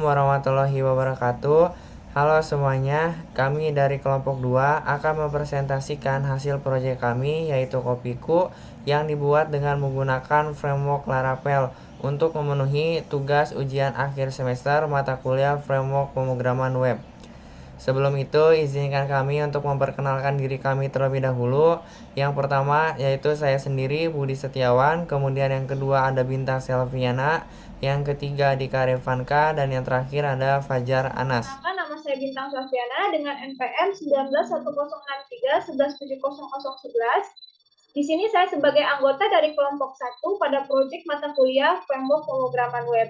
Assalamualaikum warahmatullahi wabarakatuh. Halo semuanya, kami dari kelompok 2 akan mempresentasikan hasil proyek kami yaitu Kopiku yang dibuat dengan menggunakan framework Laravel untuk memenuhi tugas ujian akhir semester mata kuliah framework pemrograman web. Sebelum itu, izinkan kami untuk memperkenalkan diri kami terlebih dahulu. Yang pertama yaitu saya sendiri, Budi Setiawan. Kemudian yang kedua ada Bintang Selviana. Yang ketiga Dika Revanka. Dan yang terakhir ada Fajar Anas. Perkenalkan, nama saya Bintang Selviana dengan NPM 191063117011. Di sini saya sebagai anggota dari kelompok 1 pada proyek mata kuliah framework pemrograman web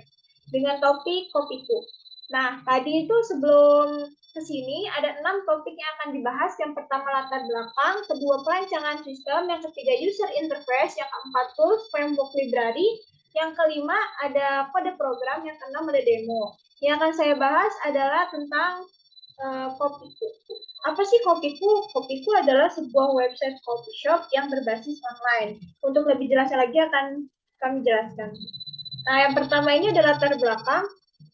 dengan topik Kopiku. Nah, tadi itu sebelum ke sini ada 6 topik yang akan dibahas. Yang pertama latar belakang, kedua perancangan sistem, yang ketiga user interface, yang keempat tools framework library, yang kelima ada kode program, yang keenam ada demo. Yang akan saya bahas adalah tentang Kopiku. Apa sih Kopiku? Kopiku adalah sebuah website coffee shop yang berbasis online. Untuk lebih jelasnya lagi akan kami jelaskan. Nah, yang pertama ini adalah latar belakang.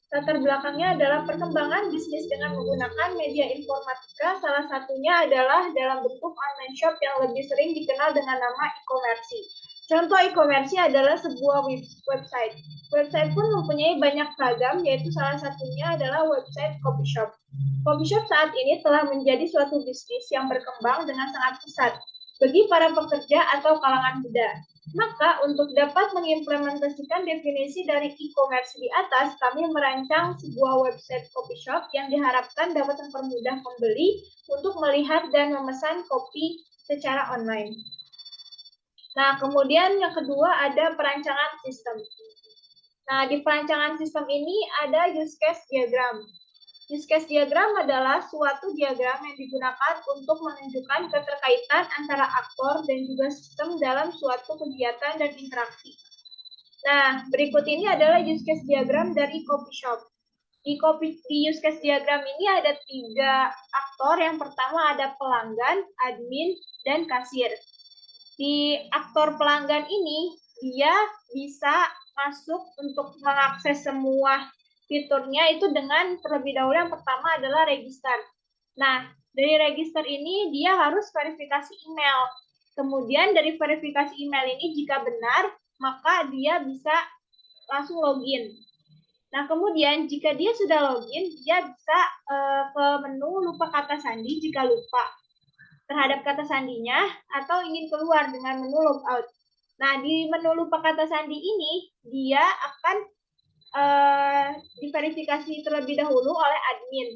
Latar belakangnya adalah perkembangan bisnis dengan menggunakan media informatika. Salah satunya adalah dalam bentuk online shop yang lebih sering dikenal dengan nama e-commerce. Contoh e-commerce adalah sebuah website. Website pun mempunyai banyak ragam, yaitu salah satunya adalah website coffee shop. Coffee shop saat ini telah menjadi suatu bisnis yang berkembang dengan sangat pesat bagi para pekerja atau kalangan muda. Maka untuk dapat mengimplementasikan definisi dari e-commerce di atas, kami merancang sebuah website coffee shop yang diharapkan dapat mempermudah pembeli untuk melihat dan memesan kopi secara online. Nah, kemudian yang kedua ada perancangan sistem. Nah, di perancangan sistem ini ada use case diagram. Use case diagram adalah suatu diagram yang digunakan untuk menunjukkan keterkaitan antara aktor dan juga sistem dalam suatu kegiatan dan interaksi. Nah, berikut ini adalah use case diagram dari coffee shop. Di use case diagram ini ada 3 aktor. Yang pertama ada pelanggan, admin, dan kasir. Di aktor pelanggan ini, dia bisa masuk untuk mengakses semua fiturnya itu dengan terlebih dahulu yang pertama adalah register. Nah, dari register ini dia harus verifikasi email. Kemudian dari verifikasi email ini jika benar, maka dia bisa langsung login. Nah, kemudian jika dia sudah login, dia bisa ke menu lupa kata sandi jika lupa terhadap kata sandinya atau ingin keluar dengan menu logout. Nah, di menu lupa kata sandi ini, dia akan diverifikasi terlebih dahulu oleh admin.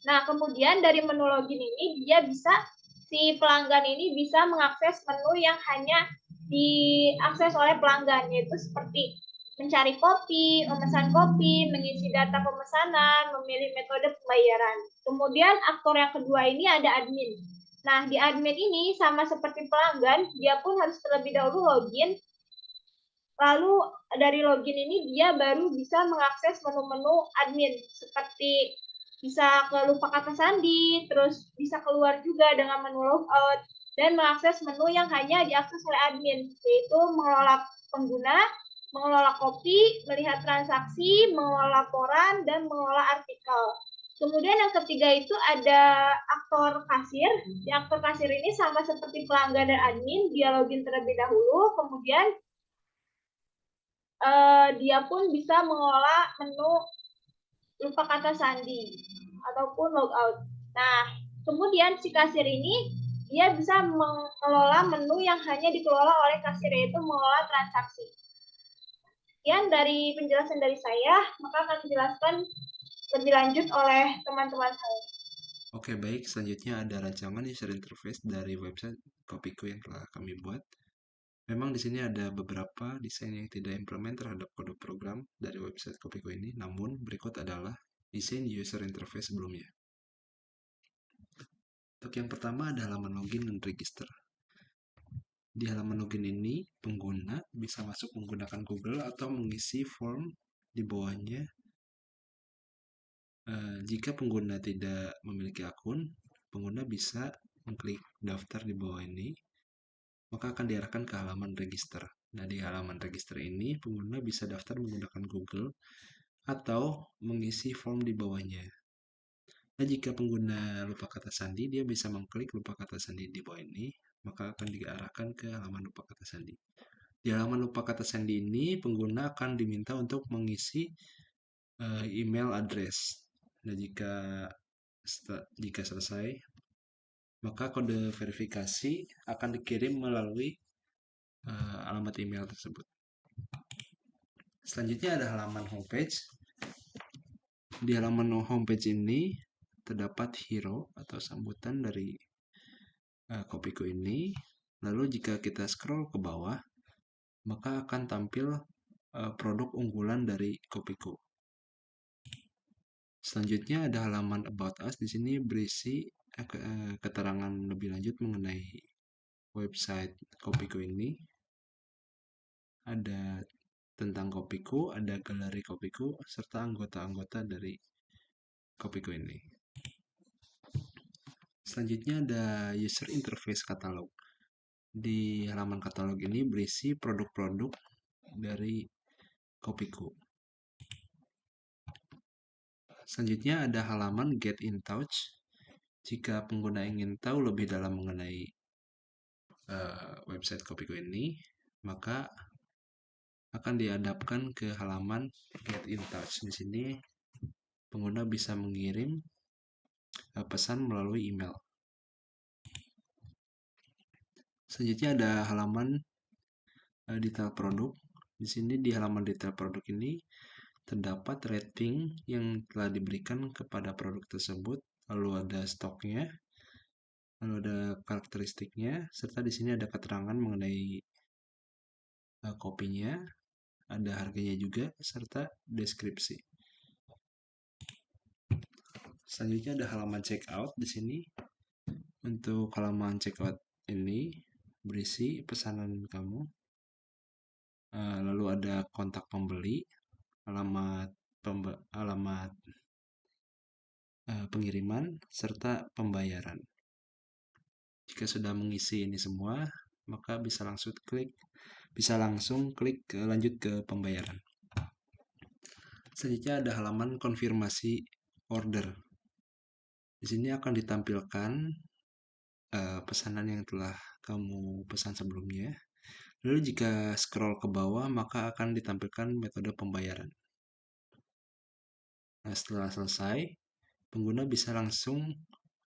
Nah, kemudian dari menu login ini, dia bisa, si pelanggan ini bisa mengakses menu yang hanya diakses oleh pelanggan, yaitu seperti mencari kopi, memesan kopi, mengisi data pemesanan, memilih metode pembayaran. Kemudian aktor yang kedua ini ada admin. Nah, di admin ini sama seperti pelanggan, dia pun harus terlebih dahulu login. Lalu dari login ini dia baru bisa mengakses menu-menu admin seperti bisa ke lupa kata sandi, terus bisa keluar juga dengan menu logout dan mengakses menu yang hanya diakses oleh admin, yaitu mengelola pengguna, mengelola kopi, melihat transaksi, mengelola laporan, dan mengelola artikel. Kemudian yang ketiga itu ada aktor kasir. Di aktor kasir ini sama seperti pelanggan dan admin, dia login terlebih dahulu, kemudian dia pun bisa mengelola menu lupa kata sandi ataupun logout. Nah, kemudian si kasir ini dia bisa mengelola menu yang hanya dikelola oleh kasir, yaitu mengelola transaksi. Sekian dari penjelasan dari saya, maka akan dijelaskan lebih lanjut oleh teman-teman saya. Oke, baik. Selanjutnya ada rancangan user interface dari website Kopiku yang telah kami buat. Memang di sini ada beberapa desain yang tidak implement terhadap kode program dari website Kopiku ini, namun berikut adalah desain user interface sebelumnya. Untuk yang pertama ada halaman login dan register. Di halaman login ini, pengguna bisa masuk menggunakan Google atau mengisi form di bawahnya. Jika pengguna tidak memiliki akun, pengguna bisa mengklik daftar di bawah ini, maka akan diarahkan ke halaman register. Nah, di halaman register ini, pengguna bisa daftar menggunakan Google atau mengisi form di bawahnya. Nah, jika pengguna lupa kata sandi, dia bisa mengklik lupa kata sandi di bawah ini, maka akan diarahkan ke halaman lupa kata sandi. Di halaman lupa kata sandi ini, pengguna akan diminta untuk mengisi email address. Nah, jika selesai, maka kode verifikasi akan dikirim melalui alamat email tersebut. Selanjutnya ada halaman homepage. Di halaman homepage ini terdapat hero atau sambutan dari Kopiko ini. Lalu jika kita scroll ke bawah, maka akan tampil produk unggulan dari Kopiko. Selanjutnya ada halaman About Us. Di sini berisi keterangan lebih lanjut mengenai website Kopiko ini. Ada tentang Kopiko, ada galeri Kopiko, serta anggota-anggota dari Kopiko ini. Selanjutnya ada user interface katalog. Di halaman katalog ini berisi produk-produk dari Kopiko. Selanjutnya ada halaman Get in Touch. Jika pengguna ingin tahu lebih dalam mengenai website Kopiko ini, maka akan dihadapkan ke halaman Get in Touch. Di sini pengguna bisa mengirim pesan melalui email. Selanjutnya ada halaman detail produk. Di sini di halaman detail produk ini terdapat rating yang telah diberikan kepada produk tersebut, lalu ada stoknya, lalu ada karakteristiknya, serta di sini ada keterangan mengenai kopinya, ada harganya juga, serta deskripsi. Selanjutnya ada halaman checkout. Di sini untuk halaman checkout ini berisi pesanan kamu, lalu ada kontak pembeli, alamat pengiriman, serta pembayaran. Jika sudah mengisi ini semua, maka bisa langsung klik lanjut ke pembayaran. Selanjutnya ada halaman konfirmasi order. Di sini akan ditampilkan pesanan yang telah kamu pesan sebelumnya. Lalu jika scroll ke bawah, maka akan ditampilkan metode pembayaran. Nah, setelah selesai, pengguna bisa langsung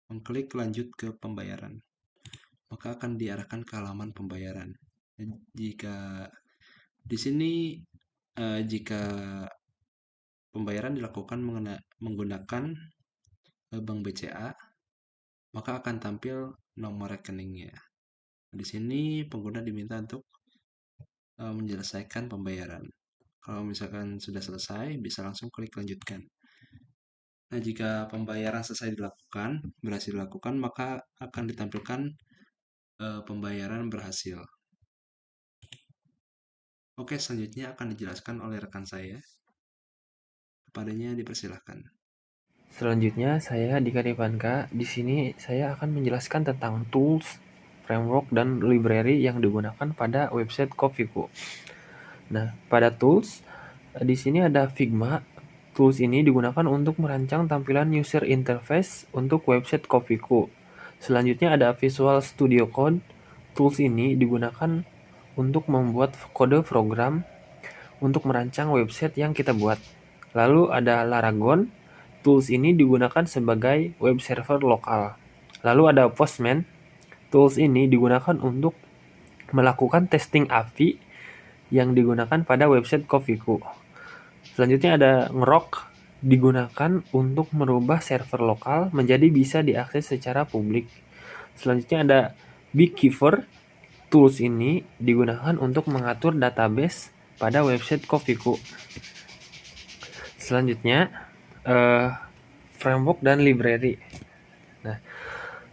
mengklik lanjut ke pembayaran. Maka akan diarahkan ke halaman pembayaran. Jika di sini jika pembayaran dilakukan menggunakan Bank BCA, maka akan tampil nomor rekeningnya. Di sini pengguna diminta untuk menyelesaikan pembayaran. Kalau misalkan sudah selesai, bisa langsung klik lanjutkan. Nah, jika pembayaran berhasil dilakukan, maka akan ditampilkan pembayaran berhasil. Oke, selanjutnya akan dijelaskan oleh rekan saya. Kepadanya dipersilahkan. Selanjutnya saya Dika Devanka. Di sini saya akan menjelaskan tentang tools, framework, dan library yang digunakan pada website Kopiko. Nah, pada tools di sini ada Figma. Tools ini digunakan untuk merancang tampilan user interface untuk website Kopiko. Selanjutnya ada Visual Studio Code. Tools ini digunakan untuk membuat kode program untuk merancang website yang kita buat. Lalu ada Laragon. Tools ini digunakan sebagai web server lokal. Lalu ada Postman. Tools ini digunakan untuk melakukan testing API yang digunakan pada website Kopiko. Selanjutnya ada Ngrok, digunakan untuk merubah server lokal menjadi bisa diakses secara publik. Selanjutnya ada Beekeeper. Tools ini digunakan untuk mengatur database pada website Kopiko. Selanjutnya framework dan library. Nah,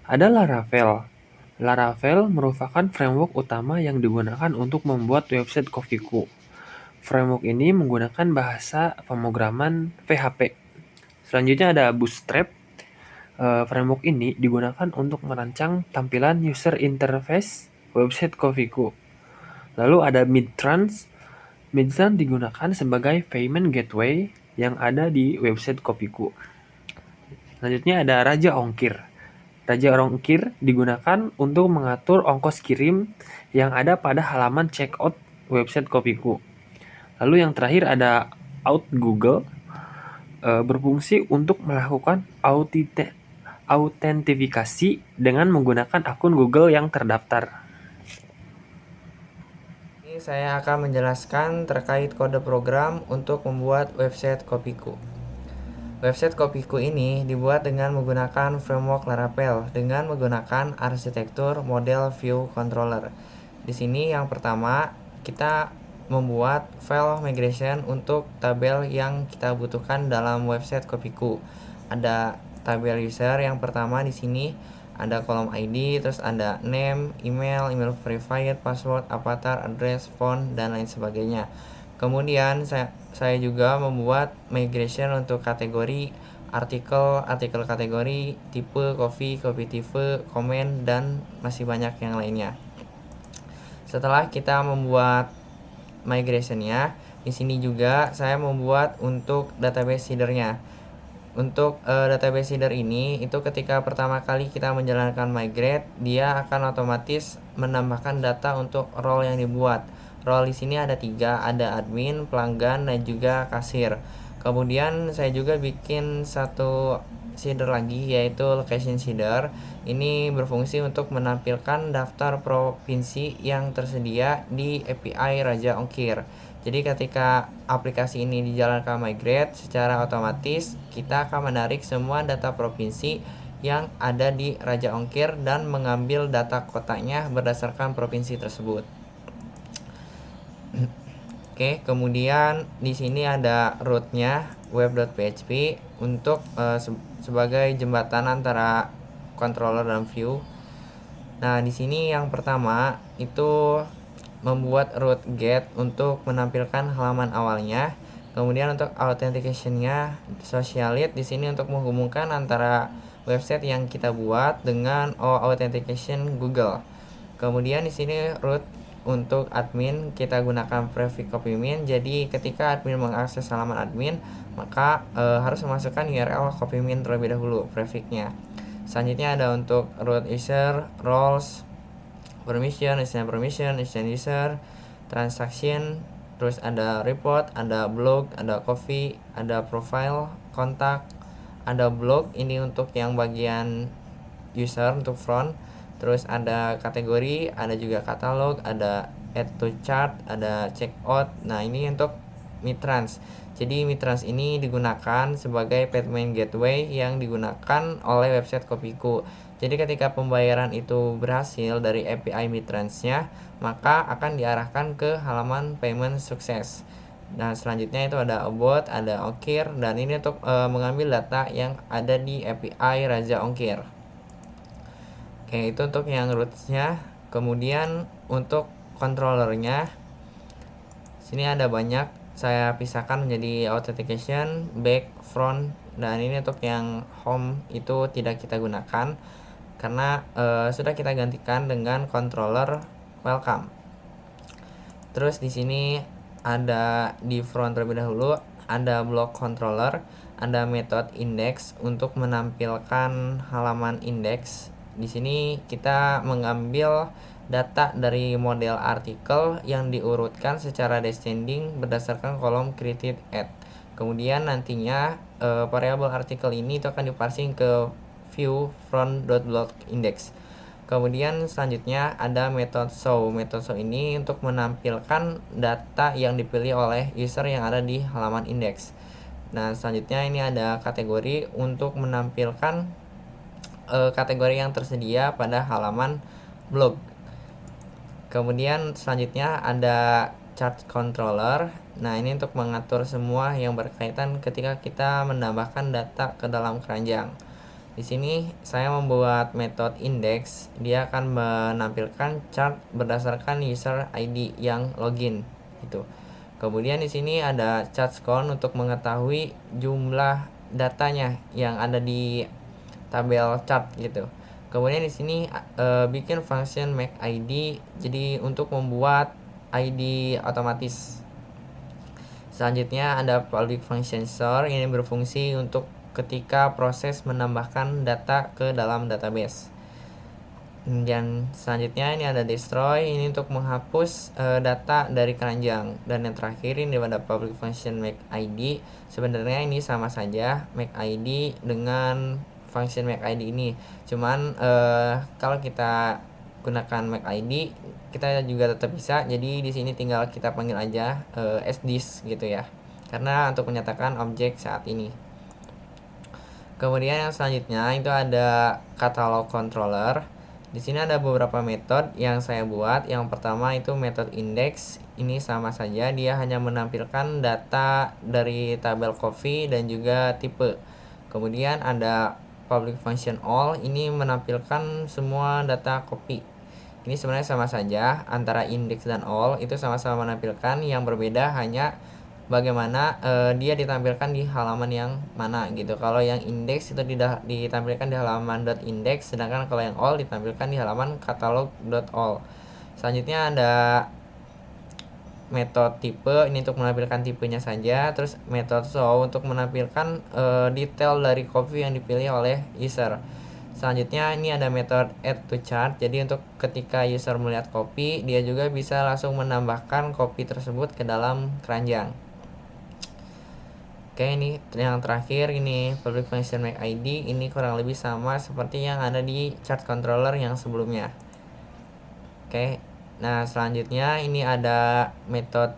ada Laravel. Laravel merupakan framework utama yang digunakan untuk membuat website Kopiko. Framework ini menggunakan bahasa pemrograman PHP. Selanjutnya ada Bootstrap. Framework ini digunakan untuk merancang tampilan user interface website Kopiko. Lalu ada Midtrans. Midtrans digunakan sebagai payment gateway yang ada di website Kopiku. Selanjutnya ada Raja Ongkir. Raja Ongkir digunakan untuk mengatur ongkos kirim yang ada pada halaman checkout website Kopiku. Lalu yang terakhir ada Out Google, berfungsi untuk melakukan autentifikasi dengan menggunakan akun Google yang terdaftar. Ini saya akan menjelaskan terkait kode program untuk membuat website Kopiku. Website Kopiku ini dibuat dengan menggunakan framework Laravel dengan menggunakan arsitektur model view controller. Di sini yang pertama kita membuat file migration untuk tabel yang kita butuhkan dalam website Kopiku. Ada tabel user yang pertama di sini, ada kolom ID, terus ada name, email verified, password, avatar, address, phone, dan lain sebagainya. Kemudian saya juga membuat migration untuk kategori artikel kategori, tipe, copy tipe, komen, dan masih banyak yang lainnya. Setelah kita membuat migrationnya, di sini juga saya membuat untuk database header-nya. Untuk database header ini itu ketika pertama kali kita menjalankan migrate, dia akan otomatis menambahkan data untuk role yang dibuat. Role di sini ada 3, ada admin, pelanggan, dan juga kasir. Kemudian saya juga bikin satu header lagi yaitu location header. Ini berfungsi untuk menampilkan daftar provinsi yang tersedia di API Raja Ongkir. Jadi ketika aplikasi ini dijalankan migrate, secara otomatis kita akan menarik semua data provinsi yang ada di Raja Ongkir dan mengambil data kotanya berdasarkan provinsi tersebut. Oke, kemudian di sini ada root-nya web.php untuk sebagai jembatan antara controller dan view. Nah, di sini yang pertama itu membuat root get untuk menampilkan halaman awalnya. Kemudian untuk authentication-nya socialite di sini untuk menghubungkan antara website yang kita buat dengan authentication Google. Kemudian di sini root untuk admin kita gunakan prefix copymin. Jadi ketika admin mengakses halaman admin, maka harus memasukkan URL copymin terlebih dahulu prefixnya. Selanjutnya ada untuk root user, roles, permission, extend user, transaction, terus ada report, ada blog, ada coffee, ada profile, kontak, ada blog ini untuk yang bagian user untuk front, terus ada kategori, ada juga katalog, ada add to chart, ada checkout. Nah, ini untuk Mitrans. Jadi Mitrans ini digunakan sebagai payment gateway yang digunakan oleh website Kopiku. Jadi ketika pembayaran itu berhasil dari API Mitrans-nya, maka akan diarahkan ke halaman payment sukses. Nah, selanjutnya itu ada about, ada Ongkir, dan ini untuk mengambil data yang ada di API Raja Ongkir. Oke, itu untuk yang roots-nya. Kemudian untuk controllernya, sini ada banyak. Saya pisahkan menjadi authentication, back, front, dan ini untuk yang home itu tidak kita gunakan karena sudah kita gantikan dengan controller welcome. Terus di sini ada di front terlebih dahulu, ada block controller, ada method index untuk menampilkan halaman index. Di sini kita mengambil data dari model artikel yang diurutkan secara descending berdasarkan kolom created at. Kemudian nantinya variabel artikel ini itu akan diparsing ke view front.block index. Kemudian selanjutnya ada method show. Method show ini untuk menampilkan data yang dipilih oleh user yang ada di halaman index. Nah, selanjutnya ini ada kategori untuk menampilkan kategori yang tersedia pada halaman blog. Kemudian selanjutnya ada chart controller. Nah, ini untuk mengatur semua yang berkaitan ketika kita menambahkan data ke dalam keranjang. Di sini saya membuat metode index, dia akan menampilkan chart berdasarkan user ID yang login gitu. Kemudian di sini ada chart count untuk mengetahui jumlah datanya yang ada di tabel chart gitu. Kemudian di sini bikin function make ID, jadi untuk membuat ID otomatis. Selanjutnya ada public function store, ini berfungsi untuk ketika proses menambahkan data ke dalam database. Dan selanjutnya ini ada destroy, ini untuk menghapus data dari keranjang. Dan yang terakhir ini ada public function make ID. Sebenarnya ini sama saja make ID dengan function make ID ini. Cuman kalau kita gunakan make ID, kita juga tetap bisa. Jadi di sini tinggal kita panggil aja as this gitu ya. Karena untuk menyatakan objek saat ini. Kemudian yang selanjutnya itu ada catalog controller. Di sini ada beberapa metode yang saya buat. Yang pertama itu metode index. Ini sama saja, dia hanya menampilkan data dari tabel coffee dan juga tipe. Kemudian ada public function all, ini menampilkan semua data kopi. Ini sebenarnya sama saja antara index dan all, itu sama-sama menampilkan, yang berbeda hanya bagaimana dia ditampilkan di halaman yang mana gitu. Kalau yang index itu ditampilkan di halaman .index, sedangkan kalau yang all ditampilkan di halaman catalog.all. Selanjutnya ada metode tipe, ini untuk menampilkan tipenya saja. Terus metode show untuk menampilkan detail dari coffee yang dipilih oleh user. Selanjutnya ini ada metode add to chart. Jadi untuk ketika user melihat kopi, dia juga bisa langsung menambahkan kopi tersebut ke dalam keranjang. Oke, ini yang terakhir, ini public function make ID. Ini kurang lebih sama seperti yang ada di chart controller yang sebelumnya. Oke, nah selanjutnya ini ada metode,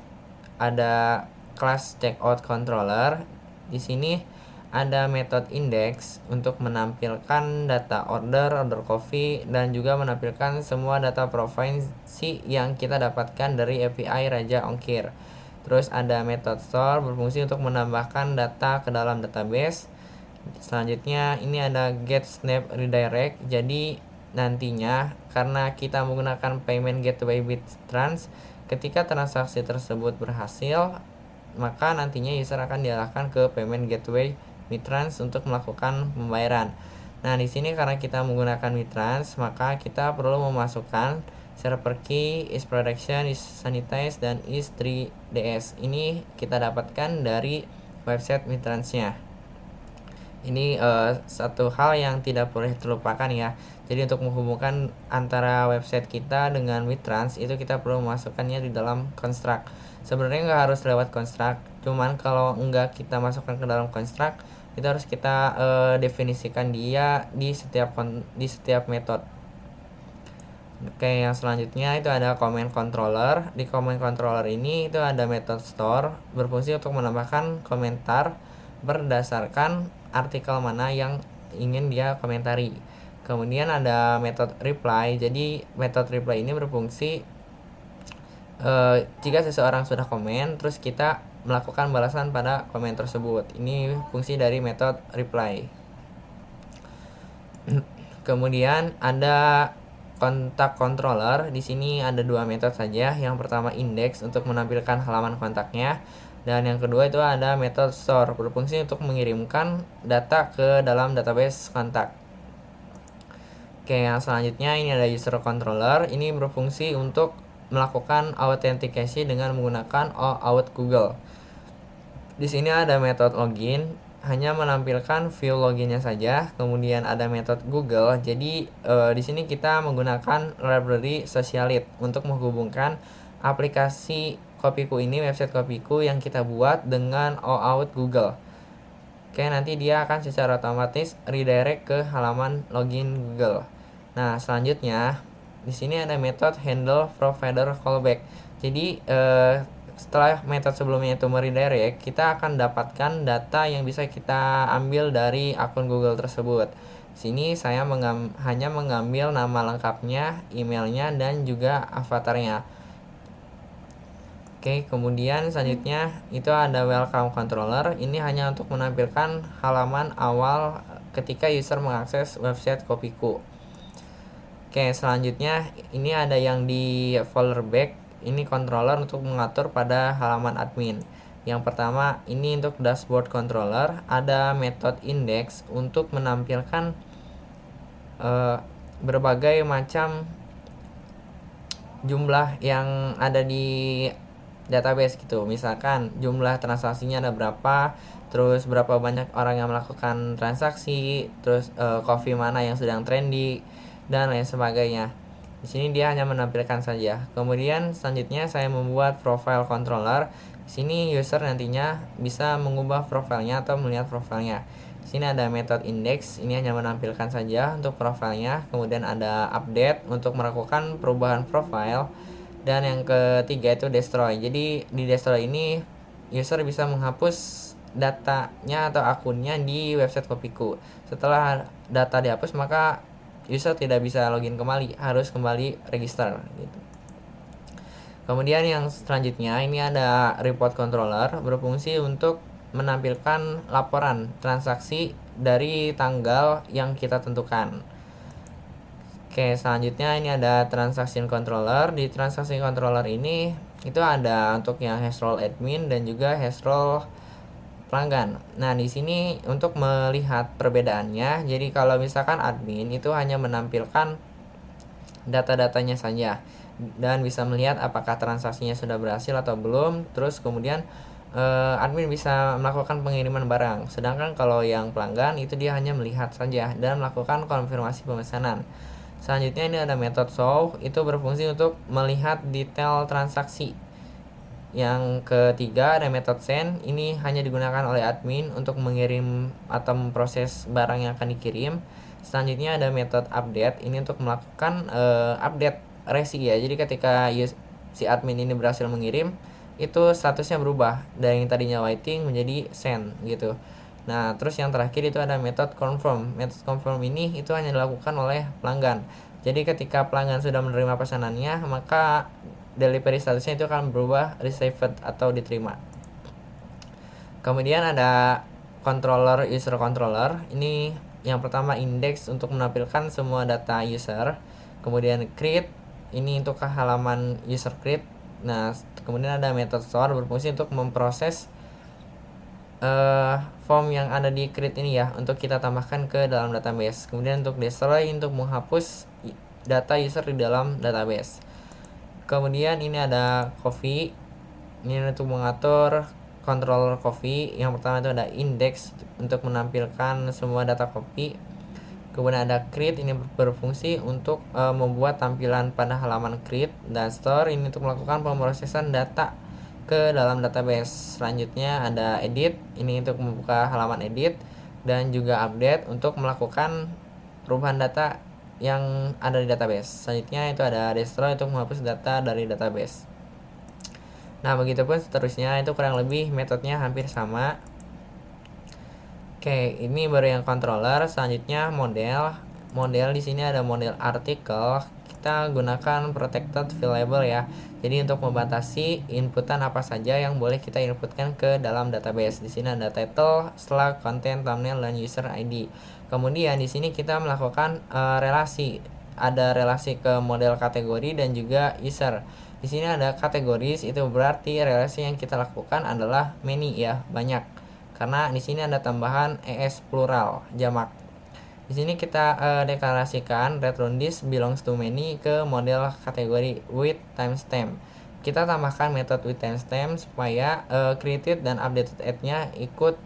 ada class checkout controller. Di sini ada metode index untuk menampilkan data order coffee, dan juga menampilkan semua data provinsi yang kita dapatkan dari API Raja Ongkir. Terus ada metode store, berfungsi untuk menambahkan data ke dalam database. Selanjutnya ini ada get snap redirect. Jadi nantinya karena kita menggunakan payment gateway Bitrans, ketika transaksi tersebut berhasil, maka nantinya user akan diarahkan ke payment gateway Bitrans untuk melakukan pembayaran. Nah, di sini karena kita menggunakan Bitrans, maka kita perlu memasukkan server key, is production, is sanitize, dan is 3DS. Ini kita dapatkan dari website Bitransnya. Ini satu hal yang tidak boleh terlupakan ya. Jadi untuk menghubungkan antara website kita dengan Bitrans, itu kita perlu memasukkannya di dalam construct. Sebenarnya nggak harus lewat construct, cuman kalau nggak kita masukkan ke dalam construct, itu harus kita definisikan dia di setiap metode. Oke, yang selanjutnya itu ada comment controller. Di comment controller ini itu ada metode store, berfungsi untuk menambahkan komentar berdasarkan artikel mana yang ingin dia komentari. Kemudian ada metode reply. Jadi metode reply ini berfungsi jika seseorang sudah komen, terus kita melakukan balasan pada komen tersebut. Ini fungsi dari metode reply. Kemudian ada kontak controller. Di sini ada dua metode saja. Yang pertama index untuk menampilkan halaman kontaknya, dan yang kedua itu ada metode store, berfungsi untuk mengirimkan data ke dalam database kontak. Oke, yang selanjutnya ini ada user controller. Ini berfungsi untuk melakukan autentikasi dengan menggunakan OAuth Google. Di sini ada metode login, hanya menampilkan view loginnya saja. Kemudian ada metode Google. Jadi di sini kita menggunakan library Socialite untuk menghubungkan aplikasi Kopiku ini, website Kopiku yang kita buat dengan OAuth Google. Oke, nanti dia akan secara otomatis redirect ke halaman login Google. Nah, selanjutnya di sini ada metode handle provider callback. Jadi setelah metode sebelumnya itu meredirect, kita akan dapatkan data yang bisa kita ambil dari akun Google tersebut. Di sini saya hanya mengambil nama lengkapnya, emailnya, dan juga avatarnya. Oke, kemudian selanjutnya itu ada welcome controller. Ini hanya untuk menampilkan halaman awal ketika user mengakses website Kopiku. Oke, selanjutnya ini ada yang di folder back. Ini controller untuk mengatur pada halaman admin. Yang pertama ini untuk dashboard controller. Ada metode index untuk menampilkan berbagai macam jumlah yang ada di database gitu. Misalkan jumlah transaksinya ada berapa, terus berapa banyak orang yang melakukan transaksi, terus coffee mana yang sedang trendy dan lain sebagainya. Di sini dia hanya menampilkan saja. Kemudian selanjutnya saya membuat profile controller. Di sini user nantinya bisa mengubah profilnya atau melihat profilnya. Di sini ada method index, ini hanya menampilkan saja untuk profilnya. Kemudian ada update untuk melakukan perubahan profile. Dan yang ketiga itu destroy. Jadi di destroy ini user bisa menghapus datanya atau akunnya di website Kopiku. Setelah data dihapus maka user tidak bisa login kembali, harus kembali register gitu. Kemudian yang selanjutnya ini ada report controller, berfungsi untuk menampilkan laporan transaksi dari tanggal yang kita tentukan. Oke, selanjutnya ini ada transaction controller. Di transaction controller ini itu ada untuk yang hash role admin dan juga hash role pelanggan. Nah, di sini untuk melihat perbedaannya, jadi kalau misalkan admin itu hanya menampilkan data-datanya saja dan bisa melihat apakah transaksinya sudah berhasil atau belum. Terus kemudian admin bisa melakukan pengiriman barang. Sedangkan kalau yang pelanggan itu dia hanya melihat saja dan melakukan konfirmasi pemesanan. Selanjutnya ini ada method show, itu berfungsi untuk melihat detail transaksi. Yang ketiga ada method send, ini hanya digunakan oleh admin untuk mengirim atau memproses barang yang akan dikirim. Selanjutnya ada method update, ini untuk melakukan update resi ya. Jadi ketika si admin ini berhasil mengirim, itu statusnya berubah dari yang tadinya waiting menjadi send gitu. Nah, terus yang terakhir itu ada method confirm. Method confirm ini itu hanya dilakukan oleh pelanggan. Jadi ketika pelanggan sudah menerima pesanannya, maka delivery statusnya itu akan berubah received atau diterima. Kemudian ada controller, user controller. Ini yang pertama index untuk menampilkan semua data user. Kemudian create, ini untuk halaman user create. Nah, kemudian ada method store, berfungsi untuk memproses form yang ada di create ini ya, untuk kita tambahkan ke dalam database. Kemudian untuk destroy, untuk menghapus data user di dalam database. Kemudian ini ada coffee, ini untuk mengatur controller coffee. Yang pertama itu ada index untuk menampilkan semua data kopi. Kemudian ada create, ini berfungsi untuk membuat tampilan pada halaman create. Dan store, ini untuk melakukan pemrosesan data ke dalam database. Selanjutnya ada edit, ini untuk membuka halaman edit. Dan juga update untuk melakukan perubahan data yang ada di database. Selanjutnya itu ada destroy untuk menghapus data dari database. Nah, begitupun seterusnya, itu kurang lebih metodenya hampir sama. Oke, ini baru yang controller. Selanjutnya model. Model di sini ada model artikel. Kita gunakan protected variable ya. Jadi untuk membatasi inputan apa saja yang boleh kita inputkan ke dalam database. Di sini ada title, slug, content, thumbnail, dan user ID. Kemudian di sini kita melakukan relasi. Ada relasi ke model kategori dan juga user. Di sini ada kategoris, itu berarti relasi yang kita lakukan adalah many ya, banyak. Karena di sini ada tambahan es plural, jamak. Di sini kita deklarasikan return this belongs to many ke model kategori with timestamp. Kita tambahkan method with timestamp supaya created dan updated add-nya ikut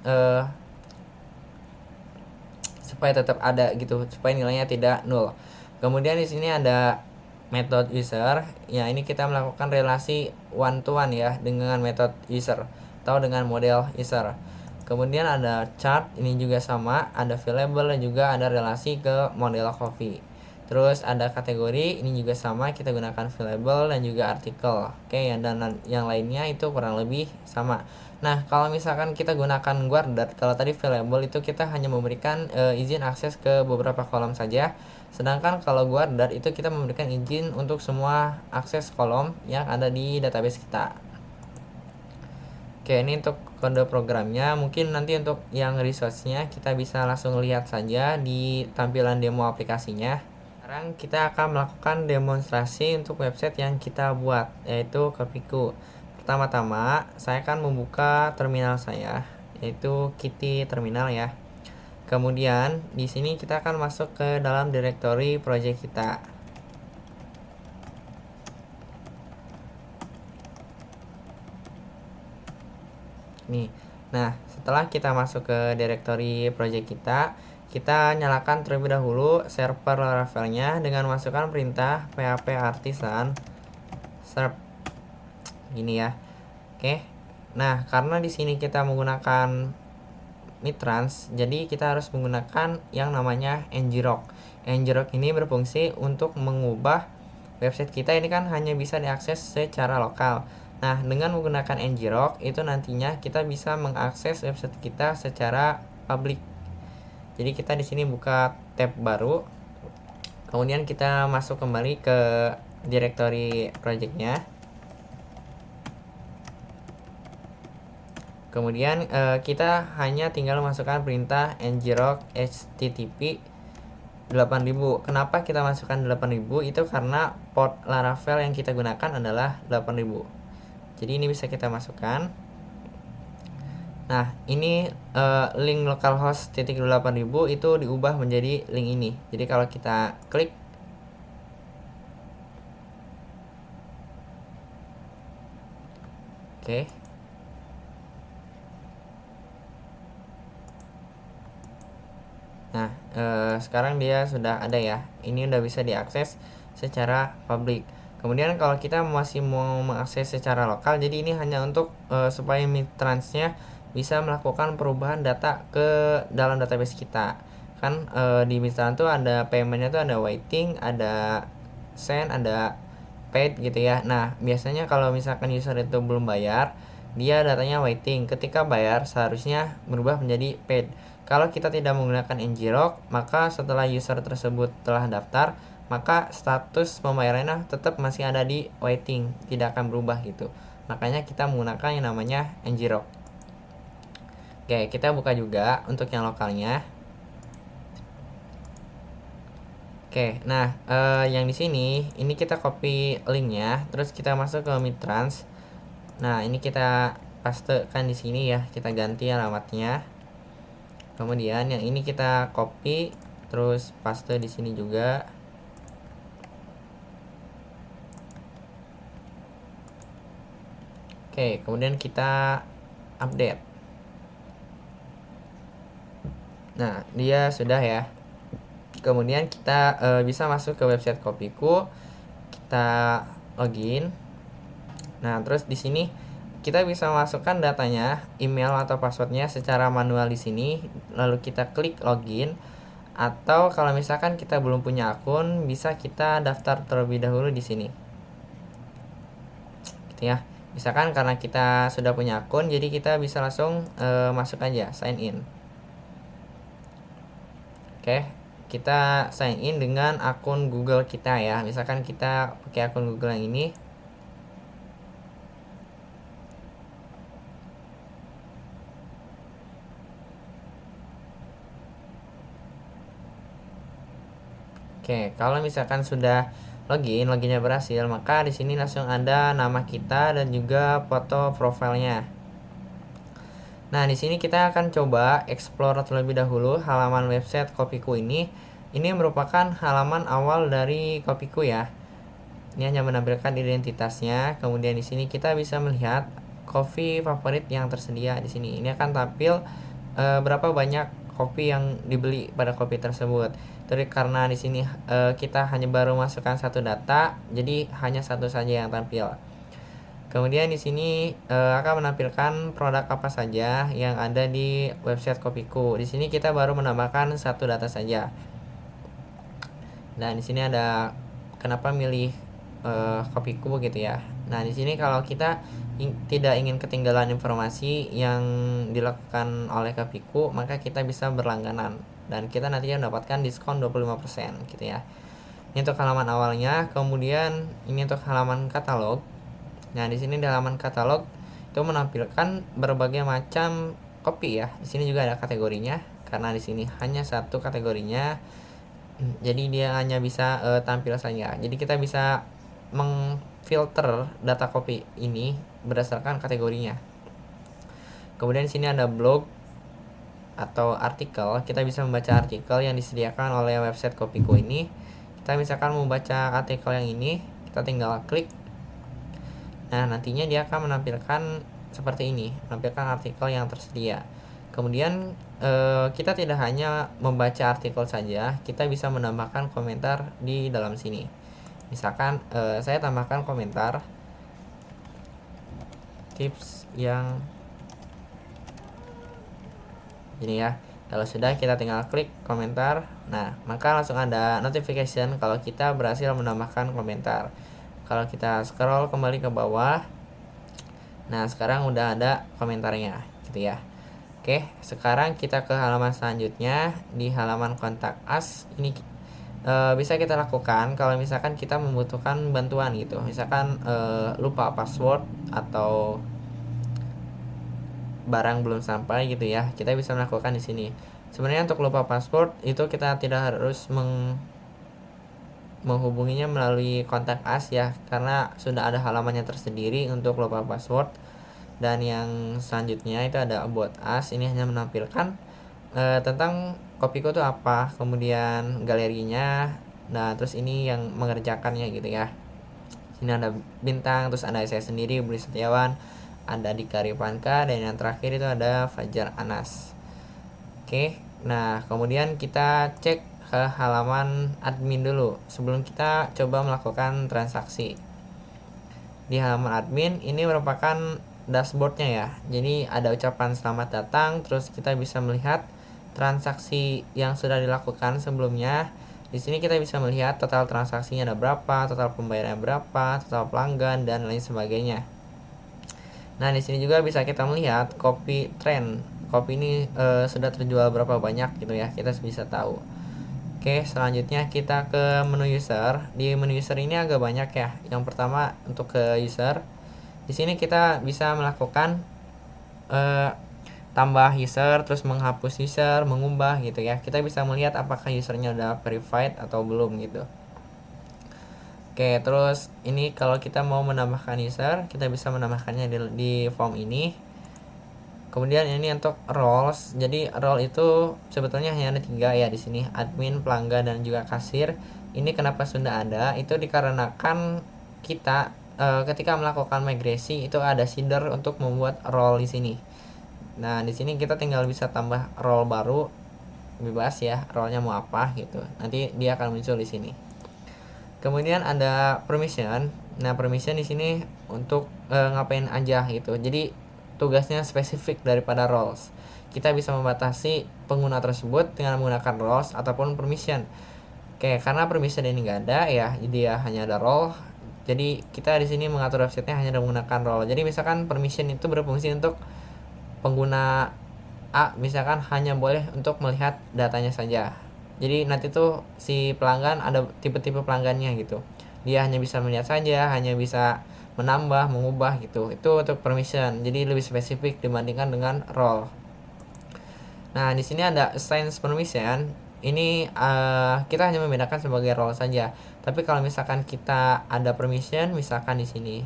supaya tetap ada gitu, supaya nilainya tidak nol. Kemudian di sini ada method user. Ya, ini kita melakukan relasi one to one ya dengan method user atau dengan model user. Kemudian ada chart, ini juga sama, ada available dan juga ada relasi ke model coffee. Terus ada kategori, ini juga sama, kita gunakan available dan juga artikel. Oke, dan yang lainnya itu kurang lebih sama. Nah, kalau misalkan kita gunakan guarded, kalau tadi available itu kita hanya memberikan izin akses ke beberapa kolom saja. Sedangkan kalau guarded itu kita memberikan izin untuk semua akses kolom yang ada di database kita. Oke, ini untuk kode programnya. Mungkin nanti untuk yang resource-nya kita bisa langsung lihat saja di tampilan demo aplikasinya. Sekarang kita akan melakukan demonstrasi untuk website yang kita buat, yaitu Kopiku. Pertama-tama, saya akan membuka terminal saya, yaitu Kitty Terminal ya. Kemudian di sini kita akan masuk ke dalam directory project kita. Nih. Nah, setelah kita masuk ke directory project kita nyalakan terlebih dahulu server Laravelnya dengan masukkan perintah php artisan serve gini ya. Oke. Nah, karena di sini kita menggunakan Mitrans, jadi kita harus menggunakan yang namanya ngrok. Ngrok ini berfungsi untuk mengubah website kita ini kan hanya bisa diakses secara lokal. Nah, dengan menggunakan ngrok itu nantinya kita bisa mengakses website kita secara publik. Jadi kita di sini buka tab baru, kemudian kita masuk kembali ke directory projectnya. Kemudian kita hanya tinggal masukkan perintah ngrok http 8000. Kenapa kita masukkan 8000? Itu karena port Laravel yang kita gunakan adalah 8000. Jadi ini bisa kita masukkan. Nah, ini link localhost 8000 itu diubah menjadi link ini. Jadi kalau kita klik, oke. Nah, sekarang dia sudah ada ya. Ini udah bisa diakses secara publik. Kemudian kalau kita masih mau mengakses secara lokal, jadi ini hanya untuk supaya Mitrans-nya bisa melakukan perubahan data ke dalam database kita. Kan di Mitrans tuh ada payment-nya tuh ada waiting, ada send, ada paid gitu ya. Nah, biasanya kalau misalkan user itu belum bayar, dia datanya waiting. Ketika bayar seharusnya berubah menjadi paid. Kalau kita tidak menggunakan ngrok, maka setelah user tersebut telah daftar, maka status pembayarannya tetap masih ada di waiting, tidak akan berubah gitu. Makanya kita menggunakan yang namanya ngrok. Oke, kita buka juga untuk yang lokalnya. Oke, nah yang di sini ini kita copy linknya, terus kita masuk ke Mitrans. Nah, ini kita pastekan di sini ya, kita ganti alamatnya. Kemudian yang ini kita copy, terus paste di sini juga. Oke, kemudian kita update. Nah, dia sudah ya. Kemudian kita bisa masuk ke website Kopiku. Kita login. Nah, terus di sini kita bisa masukkan datanya, email atau passwordnya secara manual di sini. Lalu kita klik login. Atau kalau misalkan kita belum punya akun, bisa kita daftar terlebih dahulu di sini. Gitu ya. Misalkan karena kita sudah punya akun, jadi kita bisa langsung masuk aja, sign in. Oke, kita sign in dengan akun Google kita ya. Misalkan kita pakai akun Google yang ini. Oke, kalau misalkan sudah loginnya berhasil, maka di sini langsung ada nama kita dan juga foto profilnya. Nah, di sini kita akan coba explore terlebih dahulu halaman website Kopiku ini. Ini merupakan halaman awal dari Kopiku ya. Ini hanya menampilkan identitasnya. Kemudian di sini kita bisa melihat kopi favorit yang tersedia di sini. Ini akan tampil berapa banyak kopi yang dibeli pada kopi tersebut. Jadi karena di sini kita hanya baru masukkan satu data, jadi hanya satu saja yang tampil. Kemudian di sini akan menampilkan produk apa saja yang ada di website Kopiku. Di sini kita baru menambahkan satu data saja. Dan di sini ada kenapa milih Kopiku gitu ya. Nah, di sini kalau kita tidak ingin ketinggalan informasi yang dilakukan oleh Kopiku, maka kita bisa berlangganan dan kita nantinya mendapatkan diskon 25% gitu ya. Ini untuk halaman awalnya, kemudian ini untuk halaman katalog. Nah, di sini di halaman katalog itu menampilkan berbagai macam kopi ya. Di sini juga ada kategorinya karena di sini hanya satu kategorinya. Jadi dia hanya bisa tampil saja. Jadi kita bisa mengfilter data kopi ini berdasarkan kategorinya. Kemudian di sini ada blog atau artikel. Kita bisa membaca artikel yang disediakan oleh website Kopiku ini. Kita misalkan membaca artikel yang ini, kita tinggal klik. Nah, nantinya dia akan menampilkan seperti ini, menampilkan artikel yang tersedia. Kemudian kita tidak hanya membaca artikel saja, kita bisa menambahkan komentar di dalam sini. Misalkan saya tambahkan komentar tips yang ini ya. Kalau sudah, kita tinggal klik komentar. Nah, maka langsung ada notification kalau kita berhasil menambahkan komentar. Kalau kita scroll kembali ke bawah, nah sekarang udah ada komentarnya gitu ya. Oke, sekarang kita ke halaman selanjutnya. Di halaman kontak us ini bisa kita lakukan kalau misalkan kita membutuhkan bantuan gitu. Misalkan lupa password atau barang belum sampai gitu ya, kita bisa melakukan di sini. Sebenarnya untuk lupa password itu kita tidak harus menghubunginya melalui kontak us ya, karena sudah ada halamannya tersendiri untuk lupa password. Dan yang selanjutnya itu ada about us, ini hanya menampilkan tentang Kopiko itu apa, kemudian galerinya, nah terus ini yang mengerjakannya gitu ya. Sini ada bintang, terus ada saya sendiri Budi Setiawan, ada Dika Ripanka, dan yang terakhir itu ada Fajar Anas. Oke, nah kemudian kita cek ke halaman admin dulu sebelum kita coba melakukan transaksi. Di halaman admin ini merupakan dashboardnya ya, jadi ada ucapan selamat datang, terus kita bisa melihat transaksi yang sudah dilakukan sebelumnya. Di sini kita bisa melihat total transaksinya ada berapa, total pembayarannya berapa, total pelanggan, dan lain sebagainya. Nah, di sini juga bisa kita melihat kopi trend. Kopi ini sudah terjual berapa banyak gitu ya, kita bisa tahu. Oke, selanjutnya kita ke menu user. Di menu user ini agak banyak ya. Yang pertama untuk ke user. Di sini kita bisa melakukan tambah user, terus menghapus user, mengubah gitu ya. Kita bisa melihat apakah usernya udah verified atau belum gitu. Oke, terus ini kalau kita mau menambahkan user, kita bisa menambahkannya di form ini. Kemudian ini untuk roles. Jadi role itu sebetulnya hanya ada 3 ya di sini, admin, pelanggan, dan juga kasir. Ini kenapa sudah ada? Itu dikarenakan kita ketika melakukan migrasi itu ada seeder untuk membuat role di sini. Nah, di sini kita tinggal bisa tambah role baru, bebas ya, role-nya mau apa gitu. Nanti dia akan muncul di sini. Kemudian ada permission. Nah, permission di sini untuk ngapain aja gitu. Jadi tugasnya spesifik daripada roles. Kita bisa membatasi pengguna tersebut dengan menggunakan roles ataupun permission. Oke, karena permission ini enggak ada ya, dia hanya ada role. Jadi kita di sini mengatur websitenya hanya dengan menggunakan role. Jadi misalkan permission itu berfungsi untuk pengguna A, misalkan hanya boleh untuk melihat datanya saja. Jadi nanti tuh si pelanggan ada tipe-tipe pelanggannya gitu. Dia hanya bisa melihat saja, hanya bisa menambah, mengubah gitu. Itu untuk permission. Jadi lebih spesifik dibandingkan dengan role. Nah, di sini ada assign permission. Ini kita hanya membedakan sebagai role saja. Tapi kalau misalkan kita ada permission, misalkan di sini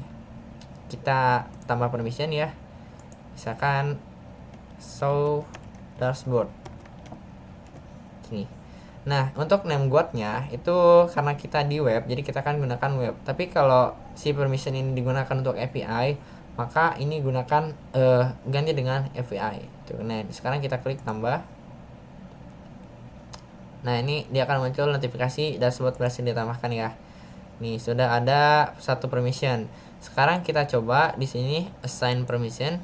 kita tambah permission ya. Misalkan show dashboard. Gini. Nah, untuk name guardnya itu karena kita di web, jadi kita akan gunakan web. Tapi kalau si permission ini digunakan untuk API, maka ini gunakan ganti dengan API. Tuh, nah, sekarang kita klik tambah. Nah, ini dia akan muncul notifikasi dashboard berhasil ditambahkan ya. Nih, sudah ada satu permission. Sekarang kita coba di sini assign permission.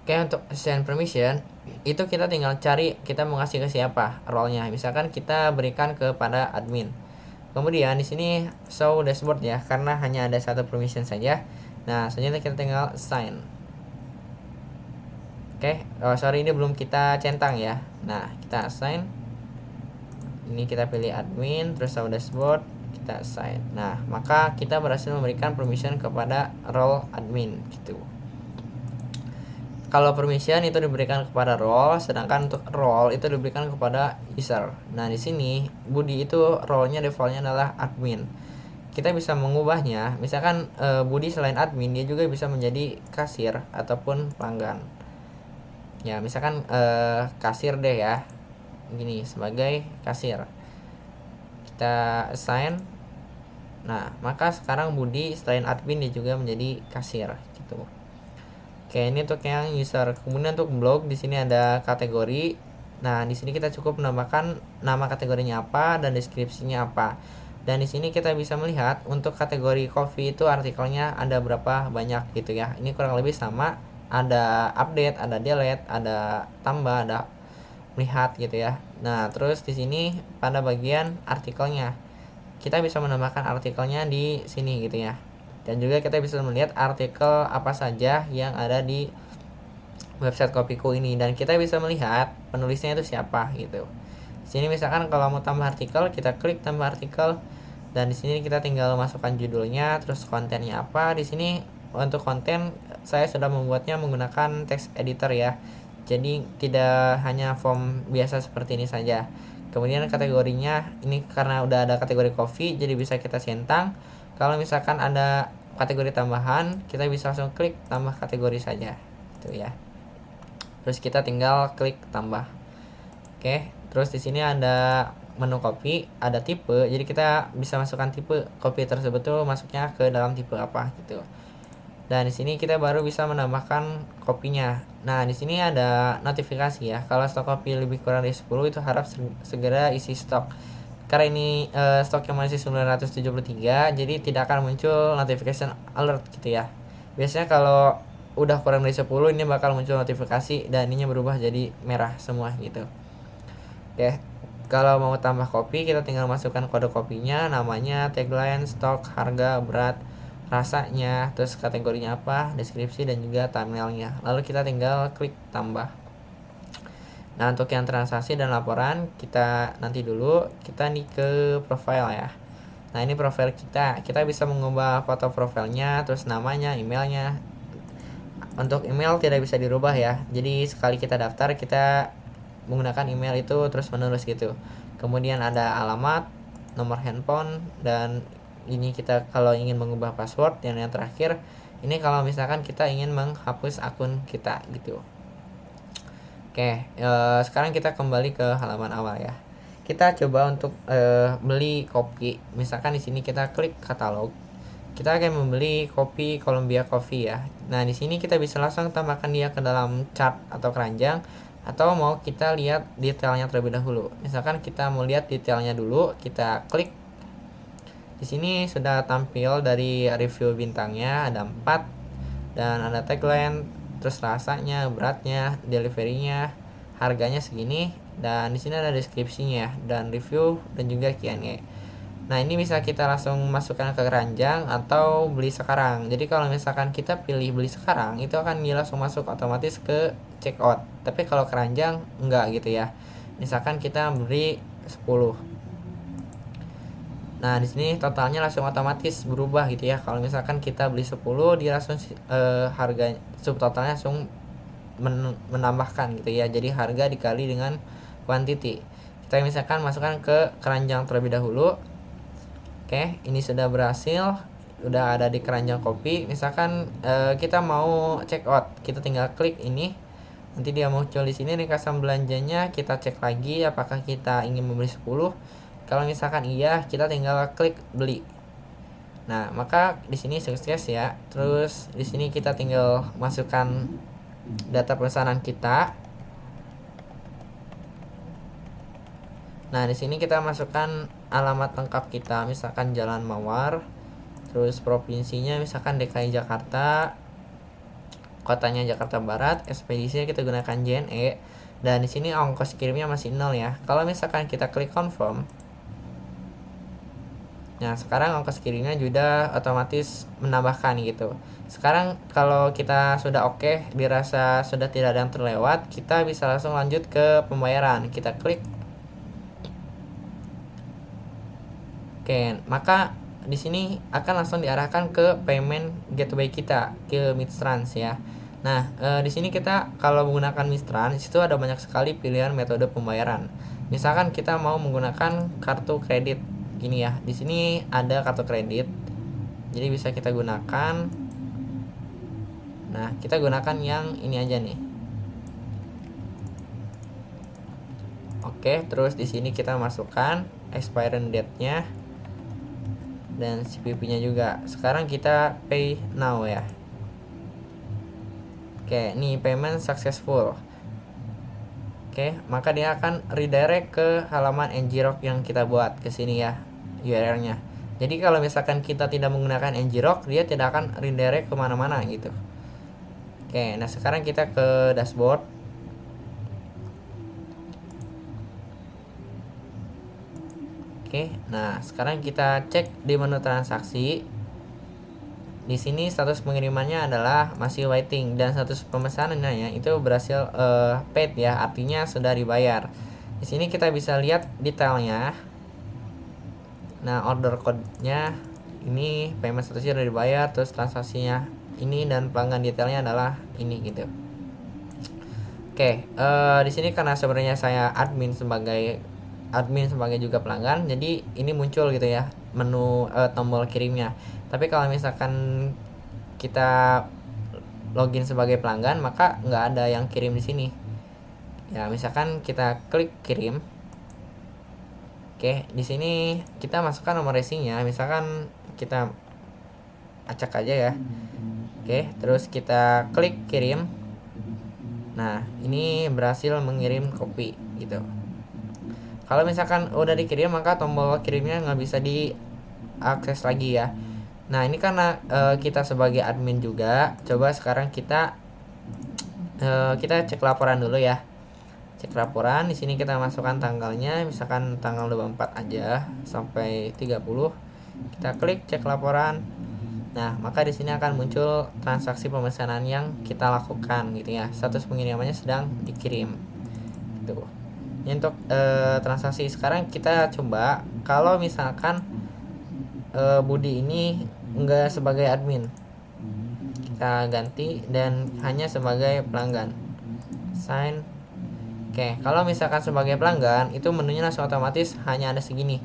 Oke, untuk assign permission itu kita tinggal cari kita mau kasih ke siapa role-nya. Misalkan kita berikan kepada admin. Kemudian di sini show dashboard ya, karena hanya ada satu permission saja. Nah, selanjutnya kita tinggal assign. Oke, sorry ini belum kita centang ya. Nah, kita assign. Ini kita pilih admin, terus show dashboard, kita assign. Nah, maka kita berhasil memberikan permission kepada role admin gitu. Kalau permission itu diberikan kepada role, sedangkan untuk role itu diberikan kepada user. Nah, di sini Budi itu role-nya defaultnya adalah admin. Kita bisa mengubahnya. Misalkan Budi selain admin dia juga bisa menjadi kasir ataupun pelanggan. Ya, misalkan kasir deh ya. Gini, sebagai kasir. Kita assign. Nah, maka sekarang Budi selain admin dia juga menjadi kasir gitu. Oke, ini untuk yang user. Kemudian untuk blog di sini ada kategori. Nah, di sini kita cukup menambahkan nama kategorinya apa dan deskripsinya apa. Dan di sini kita bisa melihat untuk kategori coffee itu artikelnya ada berapa banyak gitu ya. Ini kurang lebih sama, ada update, ada delete, ada tambah, ada melihat gitu ya. Nah, terus di sini pada bagian artikelnya kita bisa menambahkan artikelnya di sini gitu ya. Dan juga kita bisa melihat artikel apa saja yang ada di website Kopiku ini, dan kita bisa melihat penulisnya itu siapa gitu. Di sini misalkan kalau mau tambah artikel, kita klik tambah artikel, dan di sini kita tinggal masukkan judulnya, terus kontennya apa. Di sini untuk konten saya sudah membuatnya menggunakan text editor ya. Jadi tidak hanya form biasa seperti ini saja. Kemudian kategorinya ini karena udah ada kategori coffee, jadi bisa kita centang. Kalau misalkan ada kategori tambahan, kita bisa langsung klik tambah kategori saja. Itu ya. Terus kita tinggal klik tambah. Oke, terus di sini ada menu kopi, ada tipe. Jadi kita bisa masukkan tipe kopi tersebut tuh masuknya ke dalam tipe apa gitu. Dan di sini kita baru bisa menambahkan kopinya. Nah, di sini ada notifikasi ya. Kalau stok kopi lebih kurang dari 10 itu harap segera isi stok. Karena ini stoknya masih 973, jadi tidak akan muncul notification alert gitu ya. Biasanya kalau udah kurang dari 10 ini bakal muncul notifikasi dan ininya berubah jadi merah semua gitu. Oke. Kalau mau tambah kopi, kita tinggal masukkan kode kopinya, namanya, tagline, stok, harga, berat, rasanya, terus kategorinya apa, deskripsi, dan juga thumbnailnya. Lalu kita tinggal klik tambah. Nah, untuk yang transaksi dan laporan kita nanti dulu. Kita nih ke profile ya. Nah, ini profil kita. Kita bisa mengubah foto profilnya, terus namanya, emailnya. Untuk email tidak bisa dirubah ya. Jadi sekali kita daftar, kita menggunakan email itu terus menerus gitu. Kemudian ada alamat, nomor handphone, dan ini kita kalau ingin mengubah password. Yang terakhir ini kalau misalkan kita ingin menghapus akun kita gitu. Oke, sekarang kita kembali ke halaman awal ya. Kita coba untuk beli kopi. Misalkan di sini kita klik katalog. Kita akan membeli kopi Columbia Coffee ya. Nah, di sini kita bisa langsung tambahkan dia ke dalam chart atau keranjang, atau mau kita lihat detailnya terlebih dahulu. Misalkan kita mau lihat detailnya dulu, kita klik. Di sini sudah tampil dari review bintangnya ada 4, dan ada tagline, terus rasanya, beratnya, deliverynya, harganya segini, dan di sini ada deskripsinya dan review dan juga Q&A. Nah, ini bisa kita langsung masukkan ke keranjang atau beli sekarang. Jadi kalau misalkan kita pilih beli sekarang, itu akan dia langsung masuk otomatis ke checkout. Tapi kalau keranjang enggak gitu ya. Misalkan kita beli 10. Nah, di sini totalnya langsung otomatis berubah gitu ya. Kalau misalkan kita beli 10, dia langsung harga subtotalnya langsung menambahkan gitu ya. Jadi harga dikali dengan quantity. Kita misalkan masukkan ke keranjang terlebih dahulu. Oke, ini sudah berhasil, udah ada di keranjang kopi. Misalkan kita mau check out, kita tinggal klik ini. Nanti dia muncul di sini ringkasan belanjanya, kita cek lagi apakah kita ingin membeli 10. Kalau misalkan iya, kita tinggal klik beli. Nah, maka di sini sukses ya. Terus di sini kita tinggal masukkan data pemesanan kita. Nah, di sini kita masukkan alamat lengkap kita, misalkan Jalan Mawar, terus provinsinya misalkan DKI Jakarta, kotanya Jakarta Barat, ekspedisinya kita gunakan JNE, dan di sini ongkos kirimnya masih 0 ya. Kalau misalkan kita klik confirm, nah sekarang ongkos kirimnya juga otomatis menambahkan gitu. Sekarang kalau kita sudah oke, dirasa sudah tidak ada yang terlewat, kita bisa langsung lanjut ke pembayaran. Kita klik. Oke, maka di sini akan langsung diarahkan ke payment gateway kita, ke Midtrans ya. Nah, di sini kita kalau menggunakan Midtrans itu ada banyak sekali pilihan metode pembayaran. Misalkan kita mau menggunakan kartu kredit gini ya. Di sini ada kartu kredit. Jadi bisa kita gunakan. Nah, kita gunakan yang ini aja nih. Oke, terus di sini kita masukkan expiration date-nya dan CVV-nya juga. Sekarang kita pay now ya. Oke, nih payment successful. Oke, maka dia akan redirect ke halaman ngrok yang kita buat ke sini ya, URL-nya. Jadi kalau misalkan kita tidak menggunakan ngrok, dia tidak akan redirect kemana-mana gitu. Oke, nah sekarang kita ke dashboard. Oke, nah sekarang kita cek di menu transaksi. Di sini status pengirimannya adalah masih waiting dan status pemesanannya itu berhasil paid ya, artinya sudah dibayar. Di sini kita bisa lihat detailnya. Nah, order code-nya ini, payment statusnya sudah dibayar, terus transaksinya ini, dan pelanggan detailnya adalah ini gitu. Oke, di sini karena sebenarnya saya admin sebagai juga pelanggan, jadi ini muncul gitu ya menu tombol kirimnya. Tapi kalau misalkan kita login sebagai pelanggan, maka nggak ada yang kirim di sini. Ya, misalkan kita klik kirim. Oke, di sini kita masukkan nomor racingnya, misalkan kita acak aja ya. Oke, terus kita klik kirim. Nah, ini berhasil mengirim kopi gitu. Kalau misalkan udah dikirim, maka tombol kirimnya nggak bisa diakses lagi ya. Nah, ini karena kita sebagai admin juga. Coba sekarang kita cek laporan dulu ya. Cek laporan, di sini kita masukkan tanggalnya, misalkan tanggal 24 aja sampai 30. Kita klik cek laporan. Nah, maka di sini akan muncul transaksi pemesanan yang kita lakukan gitu ya. Status pengirimannya sedang dikirim. Gitu. Ini untuk transaksi. Sekarang kita coba kalau misalkan Budi ini enggak sebagai admin, kita ganti dan hanya sebagai pelanggan. Sign. Oke, kalau misalkan sebagai pelanggan itu menunya langsung otomatis hanya ada segini.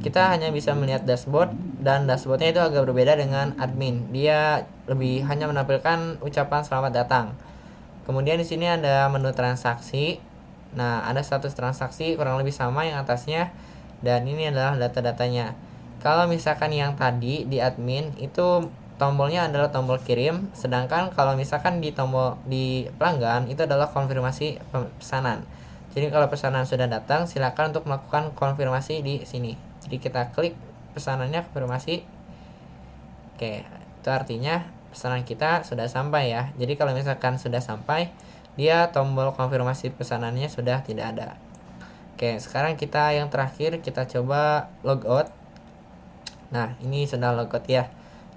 Kita hanya bisa melihat dashboard, dan dashboardnya itu agak berbeda dengan admin. Dia lebih hanya menampilkan ucapan selamat datang. Kemudian di sini ada menu transaksi. Nah, ada status transaksi kurang lebih sama yang atasnya, dan ini adalah data-datanya. Kalau misalkan yang tadi di admin itu tombolnya adalah tombol kirim, sedangkan kalau misalkan di tombol di pelanggan itu adalah konfirmasi pesanan. Jadi kalau pesanan sudah datang, silakan untuk melakukan konfirmasi di sini. Jadi kita klik pesanannya, konfirmasi. Oke, itu artinya pesanan kita sudah sampai ya. Jadi kalau misalkan sudah sampai, dia tombol konfirmasi pesanannya sudah tidak ada. Oke, sekarang kita yang terakhir, kita coba logout. Nah, ini sudah logout ya.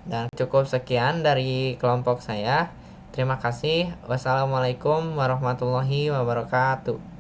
Dan cukup sekian dari kelompok saya. Terima kasih. Wassalamualaikum warahmatullahi wabarakatuh.